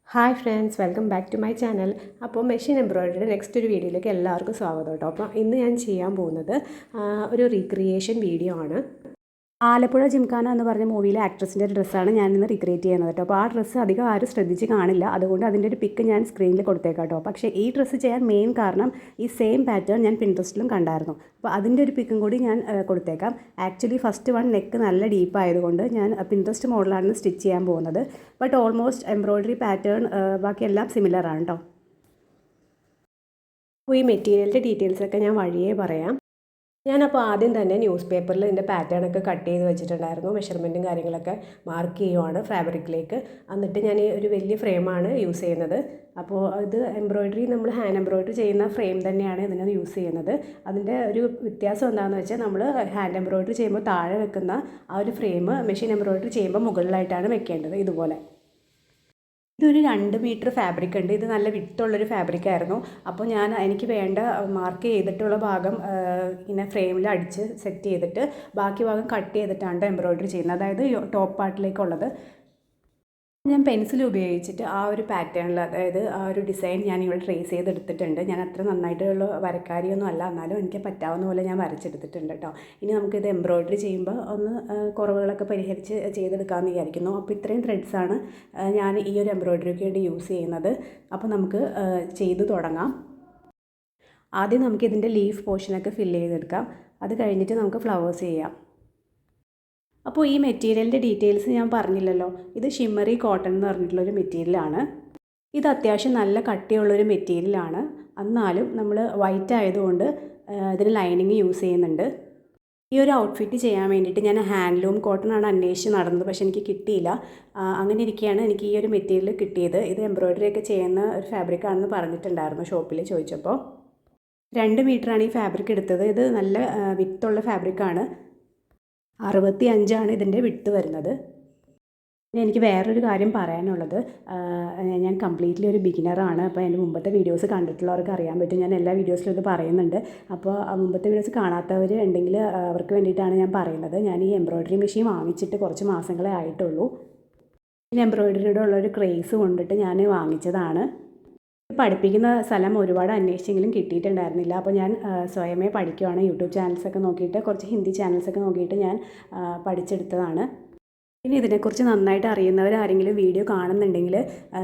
Hi friends, welcome back to my channel. അപ്പോൾ machine എംബ്രോയിഡറിയുടെ next ഒരു വീഡിയോയിലേക്ക് എല്ലാവർക്കും സ്വാഗതം കേട്ടോ. അപ്പോൾ ഇന്ന് ഞാൻ ചെയ്യാൻ പോകുന്നത് ഒരു റീക്രിയേഷൻ വീഡിയോ ആണ്. ആലപ്പുഴ ജിംഖാന എന്ന് പറഞ്ഞ മൂവിയിലെ ആക്ട്രസിൻ്റെ ഒരു ഡ്രസ്സാണ് ഞാൻ ഇന്ന് റീക്രിയേറ്റ് ചെയ്യുന്നത് കേട്ടോ. അപ്പോൾ ആ ഡ്രസ്സ് അധികം ആരും ശ്രദ്ധിച്ച് കാണില്ല, അതുകൊണ്ട് അതിൻ്റെ ഒരു പിക്ക് ഞാൻ സ്ക്രീനിൽ കൊടുത്തേക്കാം കേട്ടോ. പക്ഷേ ഈ ഡ്രസ്സ് ചെയ്യാൻ മെയിൻ കാരണം ഈ സെയിം പാറ്റേൺ ഞാൻ പിൻട്രസ്റ്റിലും കണ്ടായിരുന്നു. അപ്പോൾ അതിൻ്റെ ഒരു പിക്കും കൂടി ഞാൻ കൊടുത്തേക്കാം. ആക്ച്വലി ഫസ്റ്റ് വൺ നെക്ക് നല്ല ഡീപ്പ് ആയതുകൊണ്ട് ഞാൻ പിൻട്രസ്റ്റ് മോഡലാണ് സ്റ്റിച്ച് ചെയ്യാൻ പോകുന്നത്. ബട്ട് ഓൾമോസ്റ്റ് എംബ്രോയിഡറി പാറ്റേൺ ബാക്കിയെല്ലാം സിമിലർ ആണ് കേട്ടോ. അപ്പോൾ ഈ മെറ്റീരിയലിൻ്റെ ഡീറ്റെയിൽസൊക്കെ ഞാൻ വഴിയേ പറയാം. ഞാനപ്പോൾ ആദ്യം തന്നെ ന്യൂസ് പേപ്പറിൽ ഇതിൻ്റെ പാറ്റേണൊക്കെ കട്ട് ചെയ്ത് വെച്ചിട്ടുണ്ടായിരുന്നു. മെഷർമെൻറ്റും കാര്യങ്ങളൊക്കെ മാർക്ക് ചെയ്യുവാണ് ഫാബ്രിക്കിലേക്ക്. എന്നിട്ട് ഞാൻ ഒരു വലിയ ഫ്രെയിമാണ് യൂസ് ചെയ്യുന്നത്. അപ്പോൾ ഇത് എംബ്രോയിഡറി നമ്മൾ ഹാൻഡ് എംബ്രോയിഡറി ചെയ്യുന്ന ഫ്രെയിം തന്നെയാണ് ഇതിന് യൂസ് ചെയ്യുന്നത്. അതിൻ്റെ ഒരു വ്യത്യാസം എന്താണെന്ന് വെച്ചാൽ നമ്മൾ ഹാൻഡ് എംബ്രോയിഡറി ചെയ്യുമ്പോൾ താഴെ വെക്കുന്ന ആ ഒരു ഫ്രെയിം മെഷീൻ എംബ്രോയിഡറി ചെയ്യുമ്പോൾ മുകളിലായിട്ടാണ് വെക്കേണ്ടത്. ഇതുപോലെ ഇതൊരു 2 മീറ്റർ ഫാബ്രിക് ഉണ്ട്. ഇത് നല്ല വിട്ടുള്ളൊരു ഫാബ്രിക്കായിരുന്നു. അപ്പോൾ എനിക്ക് വേണ്ട മാർക്ക് ചെയ്തിട്ടുള്ള ഭാഗം ഇങ്ങനെ ഫ്രെയിമിൽ അടിച്ച് സെറ്റ് ചെയ്തിട്ട് ബാക്കി ഭാഗം കട്ട് ചെയ്തിട്ടാണ് എംബ്രോയിഡറി ചെയ്യുന്നത്, അതായത് ടോപ്പ് പാർട്ടിലേക്കുള്ളത്. ഞാൻ പെൻസിൽ ഉപയോഗിച്ചിട്ട് ആ ഒരു പാറ്റേണിൽ, അതായത് ആ ഒരു ഡിസൈൻ ഞാൻ ഇവിടെ ട്രേസ് ചെയ്തെടുത്തിട്ടുണ്ട്. ഞാൻ അത്ര നന്നായിട്ടുള്ള വരക്കാരിയൊന്നും അല്ല, എന്നാലും എനിക്ക് പറ്റാവുന്ന പോലെ ഞാൻ വരച്ചെടുത്തിട്ടുണ്ട് കേട്ടോ. ഇനി നമുക്കിത് എംബ്രോയിഡറി ചെയ്യുമ്പോൾ ഒന്ന് കുറവുകളൊക്കെ പരിഹരിച്ച് ചെയ്തെടുക്കാമെന്ന് വിചാരിക്കുന്നു. അപ്പോൾ ഇത്രയും ത്രെഡ്സാണ് ഞാൻ ഈ ഒരു എംബ്രോയിഡറിക്ക് വേണ്ടി യൂസ് ചെയ്യുന്നത്. അപ്പോൾ നമുക്ക് ചെയ്തു തുടങ്ങാം. ആദ്യം നമുക്കിതിൻ്റെ ലീഫ് പോർഷനൊക്കെ ഫില്ല് ചെയ്തെടുക്കാം. അത് കഴിഞ്ഞിട്ട് നമുക്ക് ഫ്ലവേഴ്സ് ചെയ്യാം. അപ്പോൾ ഈ മെറ്റീരിയലിൻ്റെ ഡീറ്റെയിൽസ് ഞാൻ പറഞ്ഞില്ലല്ലോ. ഇത് ഷിമ്മറി കോട്ടൺ എന്ന് പറഞ്ഞിട്ടുള്ളൊരു മെറ്റീരിയലാണ്. ഇത് അത്യാവശ്യം നല്ല കട്ടിയുള്ളൊരു മെറ്റീരിയലാണ്. എന്നാലും നമ്മൾ വൈറ്റ് ആയതുകൊണ്ട് ഇതിന് ലൈനിങ് യൂസ് ചെയ്യുന്നുണ്ട്. ഈ ഒരു ഔട്ട്ഫിറ്റ് ചെയ്യാൻ വേണ്ടിയിട്ട് ഞാൻ ഹാൻഡ്ലൂം കോട്ടണാണ് അന്വേഷിച്ച് നടന്നത്, പക്ഷേ എനിക്ക് കിട്ടിയില്ല. അങ്ങനെ ഇരിക്കുകയാണ് എനിക്ക് ഈ ഒരു മെറ്റീരിയൽ കിട്ടിയത്. ഇത് എംബ്രോയിഡറി ഒക്കെ ചെയ്യുന്ന ഒരു ഫാബ്രിക്കാണെന്ന് പറഞ്ഞിട്ടുണ്ടായിരുന്നു ഷോപ്പിൽ ചോദിച്ചപ്പോൾ. 2 മീറ്ററാണ് ഈ ഫാബ്രിക് എടുത്തത്. ഇത് നല്ല വിത്തുള്ള ഫാബ്രിക്കാണ്. 65 ഇതിൻ്റെ വിട്ട് വരുന്നത്. പിന്നെ എനിക്ക് വേറൊരു കാര്യം പറയാനുള്ളത്, ഞാൻ കംപ്ലീറ്റ്ലി ഒരു ബിഗിനറാണ്. അപ്പോൾ എൻ്റെ മുമ്പത്തെ വീഡിയോസ് കണ്ടിട്ടുള്ളവർക്ക് അറിയാൻ പറ്റും. ഞാൻ എല്ലാ വീഡിയോസിലും ഇത് പറയുന്നുണ്ട്. അപ്പോൾ മുമ്പത്തെ വീഡിയോസ് കാണാത്തവർ ഉണ്ടെങ്കിൽ അവർക്ക് വേണ്ടിയിട്ടാണ് ഞാൻ പറയുന്നത്. ഞാൻ ഈ എംബ്രോയിഡറി മെഷീൻ വാങ്ങിച്ചിട്ട് കുറച്ച് മാസങ്ങളെ ആയിട്ടുള്ളൂ. ഈ എംബ്രോയിഡറിയുടെ ഉള്ളൊരു ക്രേസ് കൊണ്ടിട്ട് ഞാൻ വാങ്ങിച്ചതാണ്. പഠിപ്പിക്കുന്ന സ്ഥലം ഒരുപാട് അന്വേഷിച്ചെങ്കിലും കിട്ടിയിട്ടുണ്ടായിരുന്നില്ല. അപ്പോൾ ഞാൻ സ്വയമേ പഠിക്കുവാണ്. യൂട്യൂബ് ചാനൽസൊക്കെ നോക്കിയിട്ട്, കുറച്ച് ഹിന്ദി ചാനൽസൊക്കെ നോക്കിയിട്ട് ഞാൻ പഠിച്ചെടുത്തതാണ്. ഇനി ഇതിനെക്കുറിച്ച് നന്നായിട്ട് അറിയുന്നവരാരെങ്കിലും വീഡിയോ കാണുന്നുണ്ടെങ്കിൽ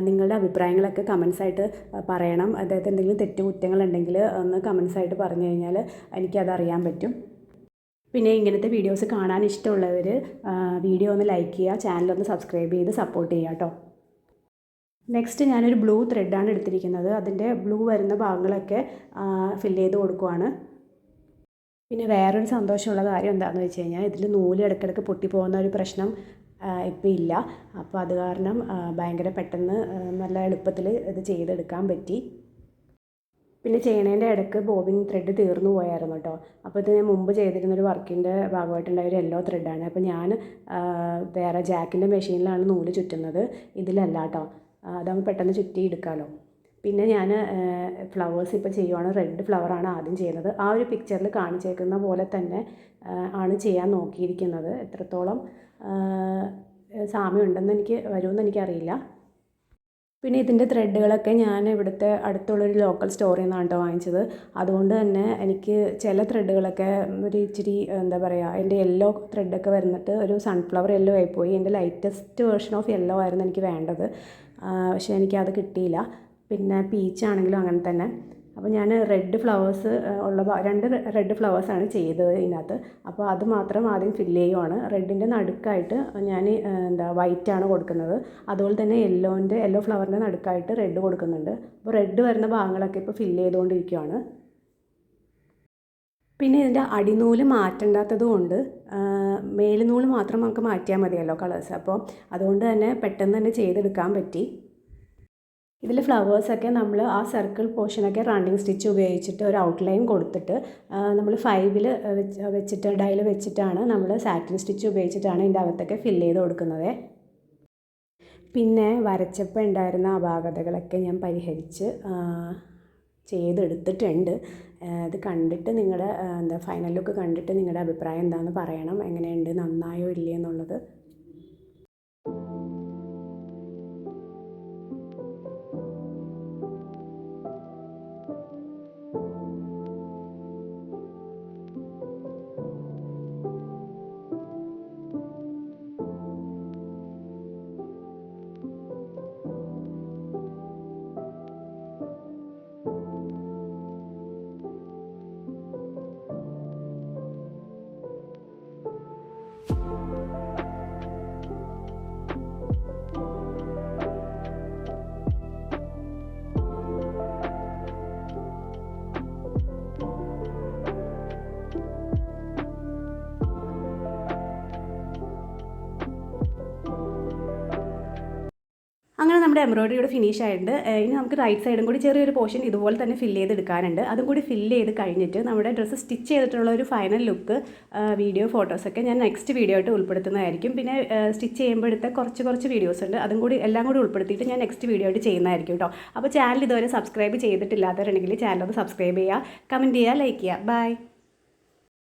നിങ്ങളുടെ അഭിപ്രായങ്ങളൊക്കെ കമൻസായിട്ട് പറയണം. അതായത് എന്തെങ്കിലും തെറ്റുകുറ്റങ്ങളുണ്ടെങ്കിൽ ഒന്ന് കമൻസായിട്ട് പറഞ്ഞു കഴിഞ്ഞാൽ എനിക്കതറിയാൻ പറ്റും. പിന്നെ ഇങ്ങനത്തെ വീഡിയോസ് കാണാൻ ഇഷ്ടമുള്ളവർ വീഡിയോ ഒന്ന് ലൈക്ക് ചെയ്യുക, ചാനലൊന്ന് സബ്സ്ക്രൈബ് ചെയ്ത് സപ്പോർട്ട് ചെയ്യുക കേട്ടോ. നെക്സ്റ്റ് ഞാനൊരു ബ്ലൂ ത്രെഡാണ് എടുത്തിരിക്കുന്നത്. അതിൻ്റെ ബ്ലൂ വരുന്ന ഭാഗങ്ങളൊക്കെ ഫില്ല് ചെയ്ത് കൊടുക്കുവാണ്. പിന്നെ വേറൊരു സന്തോഷമുള്ള കാര്യം എന്താണെന്ന് വെച്ച് കഴിഞ്ഞാൽ ഇതിൽ നൂല് ഇടയ്ക്കിടയ്ക്ക് പൊട്ടിപ്പോകുന്ന ഒരു പ്രശ്നം ഇപ്പോൾ ഇല്ല. അപ്പോൾ അത് കാരണം ഭയങ്കര പെട്ടെന്ന് നല്ല എളുപ്പത്തിൽ ഇത് ചെയ്തെടുക്കാൻ പറ്റി. പിന്നെ ചെയ്യണേൻ്റെ ഇടയ്ക്ക് ബോബിൻ ത്രെഡ് തീർന്നു പോയായിരുന്നു കേട്ടോ. അപ്പോൾ ഇത് ഞാൻ മുമ്പ് ചെയ്തിരുന്നൊരു വർക്കിൻ്റെ ഭാഗമായിട്ടുണ്ടായ ഒരു യെല്ലോ ത്രെഡാണ്. അപ്പോൾ ഞാൻ വേറെ ജാക്കിൻ്റെ മെഷീനിലാണ് നൂല് ചുറ്റുന്നത്, ഇതിലല്ല കേട്ടോ. അതാകുമ്പോൾ പെട്ടെന്ന് ചുറ്റി എടുക്കാമല്ലോ. പിന്നെ ഞാൻ ഫ്ലവേഴ്സ് ഇപ്പോൾ ചെയ്യുവാണ്. റെഡ് ഫ്ലവറാണ് ആദ്യം ചെയ്യുന്നത്. ആ ഒരു പിക്ചറിൽ കാണിച്ചേക്കുന്ന പോലെ തന്നെ ആണ് ചെയ്യാൻ നോക്കിയിരിക്കുന്നത്. എത്രത്തോളം സാമ്യമുണ്ടെന്ന് വരുമെന്ന് എനിക്കറിയില്ല. പിന്നെ ഇതിൻ്റെ ത്രെഡുകളൊക്കെ ഞാൻ ഇവിടുത്തെ അടുത്തുള്ളൊരു ലോക്കൽ സ്റ്റോറിൽ നിന്നാണ് കേട്ടോ വാങ്ങിച്ചത്. അതുകൊണ്ട് തന്നെ എനിക്ക് ചില ത്രെഡുകളൊക്കെ ഒരു ഇച്ചിരി എന്താ പറയുക, എൻ്റെ യെല്ലോ ത്രെഡൊക്കെ വരുന്നിട്ട് ഒരു സൺഫ്ലവർ യെല്ലോ ആയിപ്പോയി. എൻ്റെ ലൈറ്റസ്റ്റ് വേർഷൻ ഓഫ് യെല്ലോ ആയിരുന്നു എനിക്ക് വേണ്ടത്, പക്ഷേ എനിക്കത് കിട്ടിയില്ല. പിന്നെ പീച്ചാണെങ്കിലും അങ്ങനെ തന്നെ. അപ്പോൾ ഞാൻ റെഡ് ഫ്ലവേഴ്സ് ഉള്ള 2 റെഡ് ഫ്ലവേഴ്സാണ് ചെയ്തത് ഇതിനകത്ത്. അപ്പോൾ അത് മാത്രം ആദ്യം ഫില്ല് ചെയ്യുവാണ്. റെഡിൻ്റെ നടുക്കായിട്ട് ഞാൻ വൈറ്റാണ് കൊടുക്കുന്നത്. അതുപോലെ തന്നെ യെല്ലോ ഫ്ലവറിൻ്റെ നടുക്കായിട്ട് റെഡ് കൊടുക്കുന്നുണ്ട്. അപ്പോൾ റെഡ് വരുന്ന ഭാഗങ്ങളൊക്കെ ഇപ്പോൾ ഫില്ല് ചെയ്തുകൊണ്ടിരിക്കുകയാണ്. പിന്നെ ഇതിൻ്റെ അടിനൂല് മാറ്റേണ്ടാത്തത് കൊണ്ട് മേലുനൂല് മാത്രം നമുക്ക് മാറ്റിയാൽ മതിയല്ലോ കളേഴ്സ്. അപ്പോൾ അതുകൊണ്ട് തന്നെ പെട്ടെന്ന് തന്നെ ചെയ്തെടുക്കാൻ പറ്റി. ഇതിൽ ഫ്ലവേഴ്സൊക്കെ നമ്മൾ ആ സർക്കിൾ പോർഷനൊക്കെ റണ്ണിങ് സ്റ്റിച്ച് ഉപയോഗിച്ചിട്ട് ഒരു ഔട്ട്ലൈൻ കൊടുത്തിട്ട് നമ്മൾ 5ൽ വെച്ചിട്ട് ഡൈയിൽ വെച്ചിട്ടാണ് നമ്മൾ സാറ്റിൻ സ്റ്റിച്ച് ഉപയോഗിച്ചിട്ടാണ് ഇതിൻ്റെ അകത്തൊക്കെ ഫില്ല് ചെയ്ത് കൊടുക്കുന്നത്. പിന്നെ വരച്ചപ്പോൾ ഉണ്ടായിരുന്ന അപാകതകളൊക്കെ ഞാൻ പരിഹരിച്ച് ചെയ്തെടുത്തിട്ടുണ്ട്. ഇത് കണ്ടിട്ട് നിങ്ങളുടെ ഫൈനൽ ലുക്ക് കണ്ടിട്ട് നിങ്ങളുടെ അഭിപ്രായം എന്താണെന്ന് പറയണം. എങ്ങനെയുണ്ട്, നന്നായോ ഇല്ലേ എന്നുള്ളത്. നമ്മുടെ എംബ്രോയിഡറിയുടെ ഫിനിഷ് ആയിട്ടുണ്ട്. ഇനി നമുക്ക് റൈറ്റ് സൈഡും കൂടി ചെറിയൊരു പോർഷൻ ഇതുപോലെ തന്നെ ഫില്ല് ചെയ്തെടുക്കാനുണ്ട്. അതും കൂടി ഫില്ല് ചെയ്ത് കഴിഞ്ഞിട്ട് നമ്മുടെ ഡ്രസ്സ് സ്റ്റിച്ച് ചെയ്തിട്ടുള്ള ഒരു ഫൈനൽ ലുക്ക് വീഡിയോ ഫോട്ടോസൊക്കെ ഞാൻ നെക്സ്റ്റ് വീഡിയോ ആയിട്ട് ഉൾപ്പെടുത്തുന്നതായിരിക്കും. പിന്നെ സ്റ്റിച്ച് ചെയ്യുമ്പോൾ എടുത്ത കുറച്ച് വീഡിയോസ് ഉണ്ട്, അതും കൂടി എല്ലാം കൂടി ഉൾപ്പെടുത്തിയിട്ട് ഞാൻ നെക്സ്റ്റ് വീഡിയോ ആയിട്ട് ചെയ്യുന്നതായിരിക്കും കേട്ടോ. അപ്പോൾ ചാനൽ ഇതുവരെ സബ്സ്ക്രൈബ് ചെയ്തിട്ടില്ലാത്തവരുണ്ടെങ്കിൽ ചാനൽ ഒന്ന് സബ്സ്ക്രൈബ് ചെയ്യുക, കമൻറ്റ് ചെയ്യുക, ലൈക്ക് ചെയ്യുക. ബൈ.